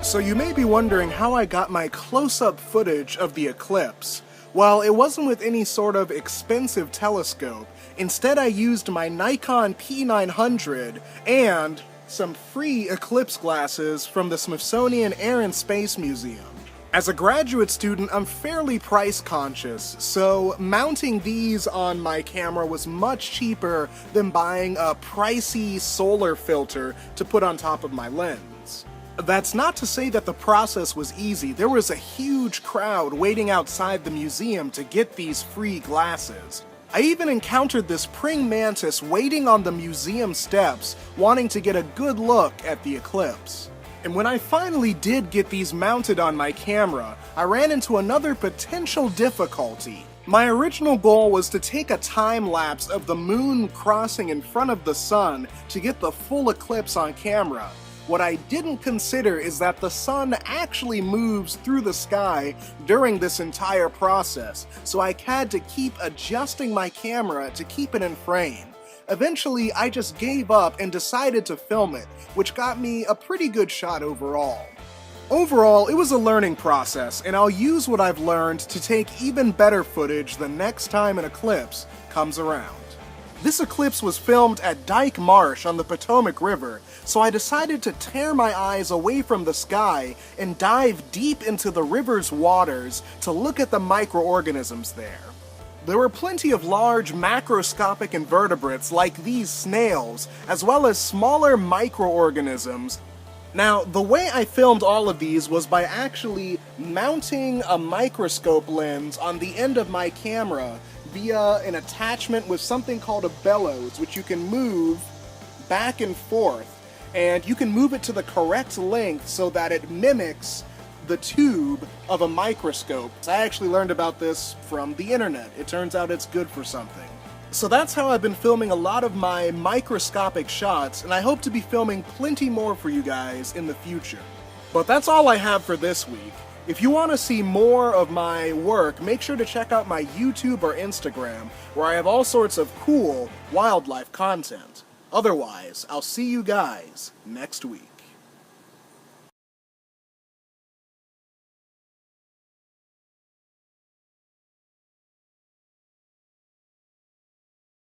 So you may be wondering how I got my close-up footage of the eclipse. Well, it wasn't with any sort of expensive telescope. Instead, I used my Nikon P900 and some free eclipse glasses from the Smithsonian Air and Space Museum. As a graduate student, I'm fairly price conscious, so mounting these on my camera was much cheaper than buying a pricey solar filter to put on top of my lens. That's not to say that the process was easy. There was a huge crowd waiting outside the museum to get these free glasses. I even encountered this praying mantis waiting on the museum steps, wanting to get a good look at the eclipse. And when I finally did get these mounted on my camera, I ran into another potential difficulty. My original goal was to take a time lapse of the moon crossing in front of the sun to get the full eclipse on camera. What I didn't consider is that the sun actually moves through the sky during this entire process, so I had to keep adjusting my camera to keep it in frame. Eventually, I just gave up and decided to film it, which got me a pretty good shot overall. Overall, it was a learning process, and I'll use what I've learned to take even better footage the next time an eclipse comes around. This eclipse was filmed at Dyke Marsh on the Potomac River, so I decided to tear my eyes away from the sky and dive deep into the river's waters to look at the microorganisms there. There were plenty of large macroscopic invertebrates like these snails, as well as smaller microorganisms. Now, the way I filmed all of these was by actually mounting a microscope lens on the end of my camera via an attachment with something called a bellows, which you can move back and forth, and you can move it to the correct length so that it mimics the tube of a microscope. I actually learned about this from the internet. It turns out it's good for something. So that's how I've been filming a lot of my microscopic shots, and I hope to be filming plenty more for you guys in the future. But that's all I have for this week. If you want to see more of my work, make sure to check out my YouTube or Instagram, where I have all sorts of cool wildlife content. Otherwise, I'll see you guys next week.